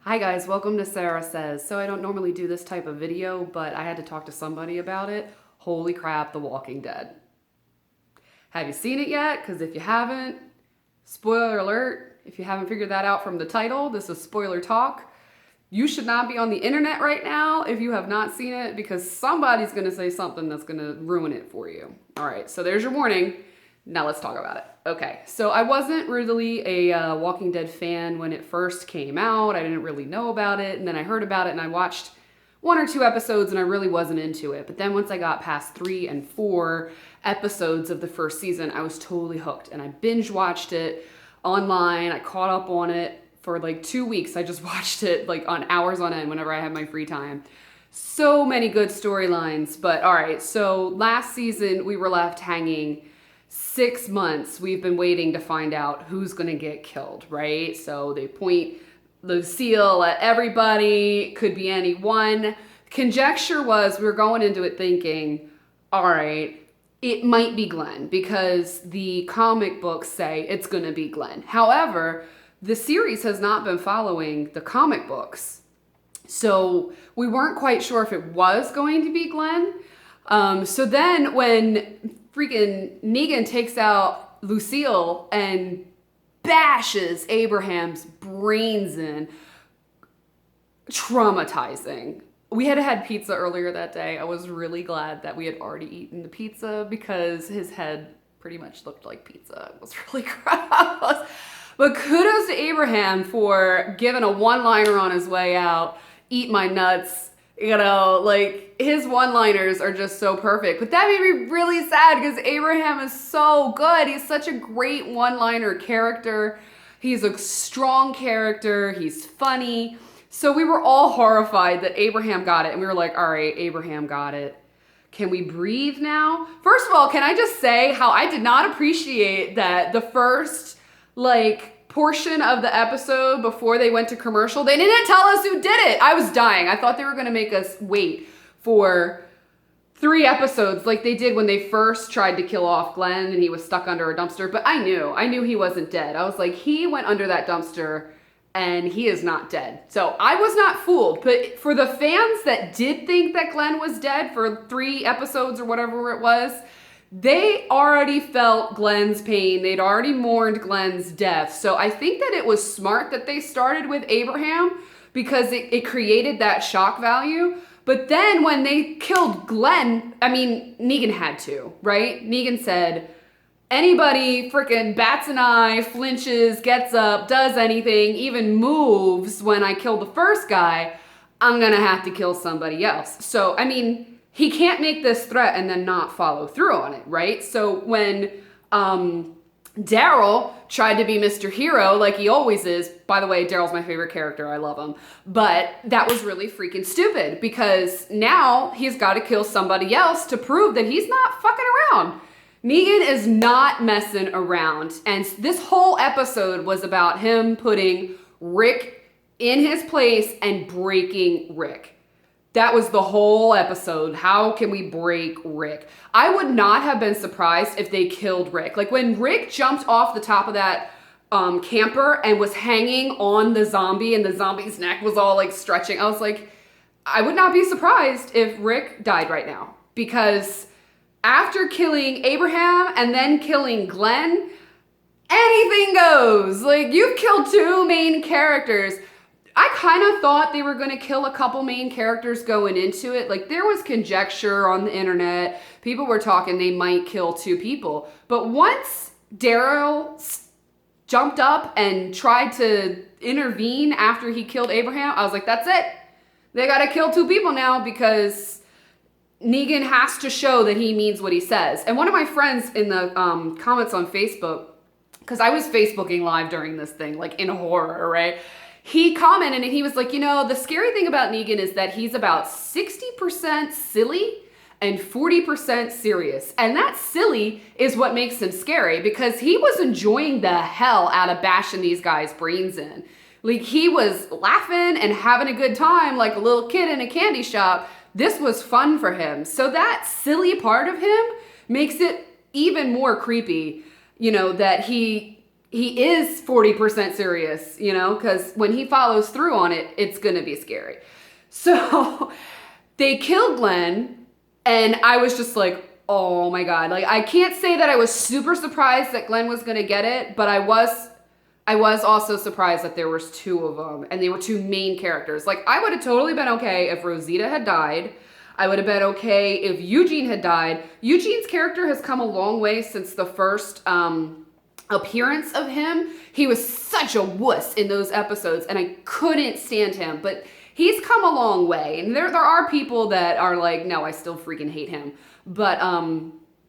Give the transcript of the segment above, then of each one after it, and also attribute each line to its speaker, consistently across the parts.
Speaker 1: Hi guys, welcome to Sarah Says. So I don't normally do this type of video, but I had to talk to somebody about it. Holy crap, The Walking Dead. Have you seen it yet? Because if you haven't, spoiler alert, if you haven't figured that out from the title, this is spoiler talk. You should not be on the internet right now if you have not seen it, because somebody's going to say something that's going to ruin it for you. All right, so there's your warning. Now let's talk about it. Okay, so I wasn't really a Walking Dead fan when it first came out. I didn't really know about it, and then I heard about it and I watched 1 or 2 episodes and I really wasn't into it. But then once I got past 3 and 4 episodes of the first season, I was totally hooked and I binge watched it online. I caught up on it for like 2 weeks. I just watched it like on hours on end whenever I had my free time. So many good storylines. But all right, so last season we were left hanging 6 months. We've been waiting to find out who's going to get killed, right? So they point Lucille at everybody, could be anyone. Conjecture was we were going into it thinking, all right, it might be Glenn because the comic books say it's going to be Glenn. However, the series has not been following the comic books. So we weren't quite sure if it was going to be Glenn. So then when freaking Negan takes out Lucille and bashes Abraham's brains in, traumatizing. We had pizza earlier that day. I was really glad that we had already eaten the pizza because his head pretty much looked like pizza. It was really gross. But kudos to Abraham for giving a one-liner on his way out. Eat my nuts. You know, like, his one-liners are just so perfect. But that made me really sad because Abraham is so good. He's such a great one-liner character. He's a strong character. He's funny. So we were all horrified that Abraham got it. And we were like, all right, Abraham got it. Can we breathe now? First of all, can I just say how I did not appreciate that the first, portion of the episode before they went to commercial, they didn't tell us who did it. I was dying. I thought they were going to make us wait for 3 episodes like they did when they first tried to kill off Glenn and he was stuck under a dumpster. But I knew he wasn't dead. I was like, he went under that dumpster and he is not dead. So I was not fooled. But for the fans that did think that Glenn was dead for 3 episodes or whatever it was, they already felt Glenn's pain. They'd already mourned Glenn's death. So I think that it was smart that they started with Abraham because it created that shock value. But then when they killed Glenn, Negan had to, right? Negan said, anybody freaking bats an eye, flinches, gets up, does anything, even moves when I kill the first guy, I'm gonna have to kill somebody else. So, he can't make this threat and then not follow through on it, right? So when Daryl tried to be Mr. Hero like he always is, by the way, Daryl's my favorite character, I love him, but that was really freaking stupid because now he's got to kill somebody else to prove that he's not fucking around. Negan is not messing around, and this whole episode was about him putting Rick in his place and breaking Rick. That was the whole episode. How can we break Rick? I would not have been surprised if they killed Rick. Like when Rick jumped off the top of that camper and was hanging on the zombie and the zombie's neck was all stretching. I was like, I would not be surprised if Rick died right now. Because after killing Abraham and then killing Glenn, anything goes. You've killed 2 main characters. I kind of thought they were going to kill a couple main characters going into it. There was conjecture on the internet. People were talking they might kill 2 people. But once Daryl jumped up and tried to intervene after he killed Abraham, I was like, that's it. They got to kill 2 people now because Negan has to show that he means what he says. And one of my friends in the comments on Facebook, because I was Facebooking live during this thing, in horror, right? He commented and he was like, the scary thing about Negan is that he's about 60% silly and 40% serious. And that silly is what makes him scary because he was enjoying the hell out of bashing these guys' brains in. He was laughing and having a good time like a little kid in a candy shop. This was fun for him. So that silly part of him makes it even more creepy, that he he is 40% serious, you know, because when he follows through on it, it's going to be scary. So they killed Glenn, and I was just like, oh my God. Like, I can't say that I was super surprised that Glenn was going to get it, but I was also surprised that there was two of them, and they were two main characters. Like, I would have totally been okay if Rosita had died. I would have been okay if Eugene had died. Eugene's character has come a long way since the first appearance of him. He was such a wuss in those episodes, and I couldn't stand him. But he's come a long way, and there are people that are like, no, I still freaking hate him. But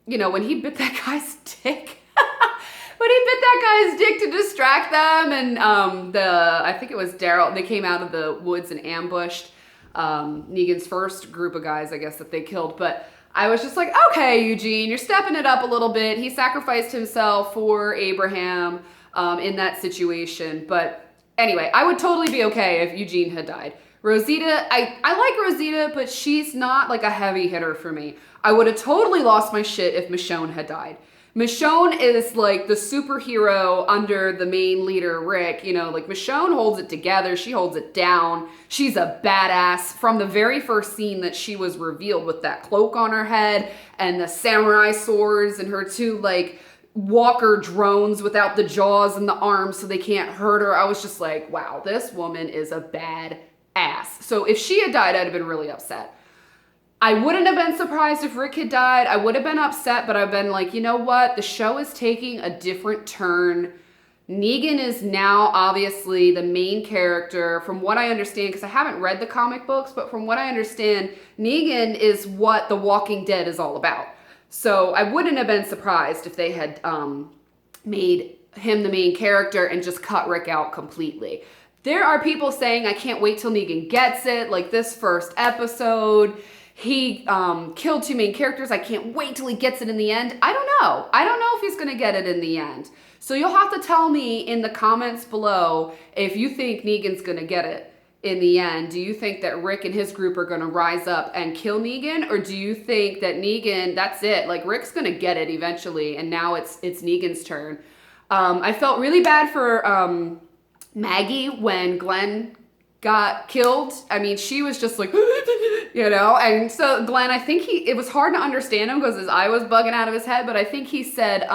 Speaker 1: you know, when he bit that guy's dick, when he bit that guy's dick to distract them, and I think it was Daryl, they came out of the woods and ambushed Negan's first group of guys, I guess, that they killed. But I was just like, okay, Eugene, you're stepping it up a little bit. He sacrificed himself for Abraham in that situation. But anyway, I would totally be okay if Eugene had died. Rosita, I like Rosita, but she's not like a heavy hitter for me. I would have totally lost my shit if Michonne had died. Michonne is like the superhero under the main leader, Rick. You know, like Michonne holds it together. She holds it down. She's a badass. From the very first scene that she was revealed with that cloak on her head and the samurai swords and her two like walker drones without the jaws and the arms so they can't hurt her. I was just like, wow, this woman is a badass. So if she had died, I'd have been really upset. I wouldn't have been surprised if Rick had died. I would have been upset, but I've been like, you know what? The show is taking a different turn. Negan is now obviously the main character, from what I understand, because I haven't read the comic books, but from what I understand, Negan is what The Walking Dead is all about. So I wouldn't have been surprised if they had made him the main character and just cut Rick out completely. There are people saying, I can't wait till Negan gets it, like this first episode. He killed two main characters. I can't wait till he gets it in the end. I don't know. I don't know if he's going to get it in the end. So you'll have to tell me in the comments below if you think Negan's going to get it in the end. Do you think that Rick and his group are going to rise up and kill Negan? Or do you think that Negan, that's it, like Rick's going to get it eventually and now it's Negan's turn? I felt really bad for Maggie when Glenn got killed. I mean, she was just like, you know, and so Glenn, I think it was hard to understand him because his eye was bugging out of his head, but I think he said,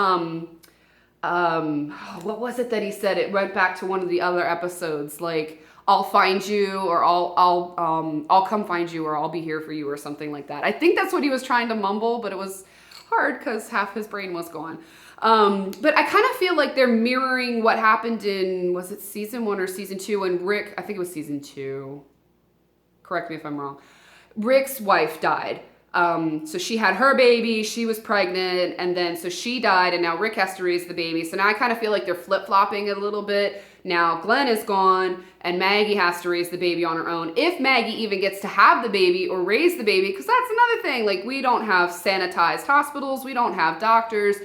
Speaker 1: what was it that he said? It went back to one of the other episodes, like, I'll find you, or I'll come find you, or I'll be here for you, or something like that. I think that's what he was trying to mumble, but it was hard because half his brain was gone. But I kind of feel like they're mirroring what happened in, was it season 1 or season 2 when Rick, I think it was season 2. Correct me if I'm wrong. Rick's wife died. So she had her baby, she was pregnant, and then so she died, and now Rick has to raise the baby. So now I kind of feel like they're flip-flopping it a little bit. Now Glenn is gone, and Maggie has to raise the baby on her own. If Maggie even gets to have the baby or raise the baby, because that's another thing. Like, we don't have sanitized hospitals, we don't have doctors.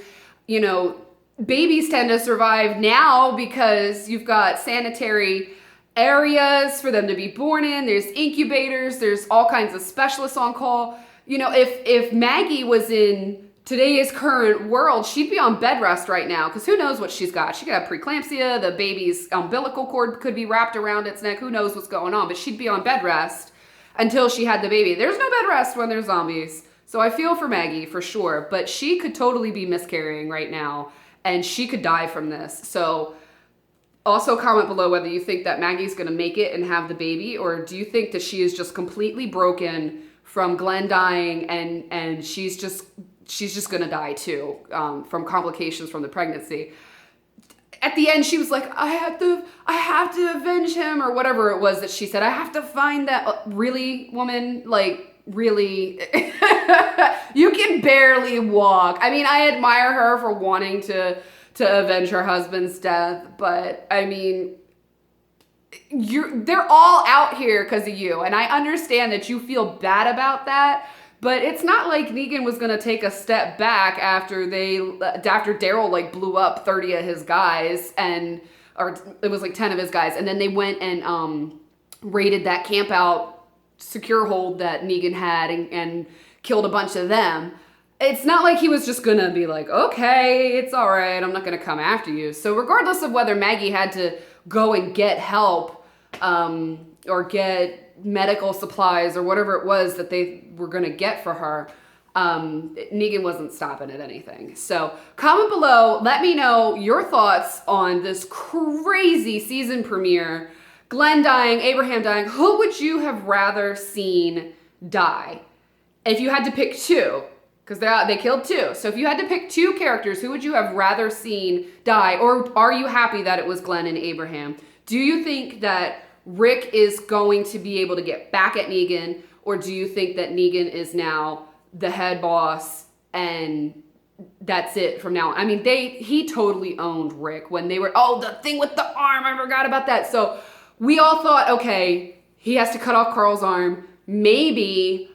Speaker 1: You know, babies tend to survive now because you've got sanitary areas for them to be born in. There's incubators, there's all kinds of specialists on call. You know, if Maggie was in today's current world, she'd be on bed rest right now because who knows what she's got. She could have preeclampsia, the baby's umbilical cord could be wrapped around its neck, who knows what's going on, but she'd be on bed rest until she had the baby. There's no bed rest when there's zombies. So I feel for Maggie for sure, but she could totally be miscarrying right now and she could die from this. So also comment below whether you think that Maggie's going to make it and have the baby, or do you think that she is just completely broken from Glenn dying and she's just going to die too from complications from the pregnancy. At the end, she was like, I have to avenge him, or whatever it was that she said. I have to find that. Really, woman? Like, really? You can barely walk. I mean, I admire her for wanting to avenge her husband's death, but I mean, they're all out here because of you, and I understand that you feel bad about that, but it's not like Negan was gonna take a step back after Daryl like blew up 30 of his guys, or it was like 10 of his guys, and then they went and raided that camp out secure hold that Negan had and killed a bunch of them. it's not like he was just gonna be like, okay, it's all right, I'm not gonna come after you. So regardless of whether Maggie had to go and get help or get medical supplies or whatever it was that they were gonna get for her, Negan wasn't stopping at anything. So comment below, let me know your thoughts on this crazy season premiere. Glenn dying, Abraham dying. Who would you have rather seen die? If you had to pick two, because they killed two. So if you had to pick two characters, who would you have rather seen die? Or are you happy that it was Glenn and Abraham? Do you think that Rick is going to be able to get back at Negan? Or do you think that Negan is now the head boss and that's it from now on? I mean, he totally owned Rick when they were, oh, the thing with the arm, I forgot about that. So we all thought, okay, he has to cut off Carl's arm. Maybe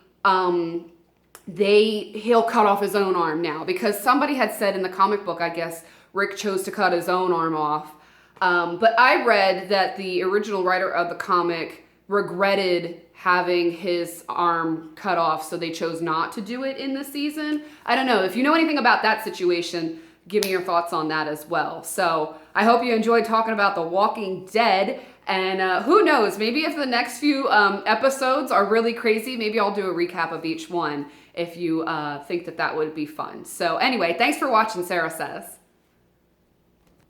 Speaker 1: he'll cut off his own arm now, because somebody had said in the comic book, I guess, Rick chose to cut his own arm off. But I read that the original writer of the comic regretted having his arm cut off, so they chose not to do it in the season. I don't know. If you know anything about that situation, give me your thoughts on that as well. So I hope you enjoyed talking about The Walking Dead. And who knows, maybe if the next few episodes are really crazy, maybe I'll do a recap of each one if you think that would be fun. So anyway, thanks for watching, Sarah Says.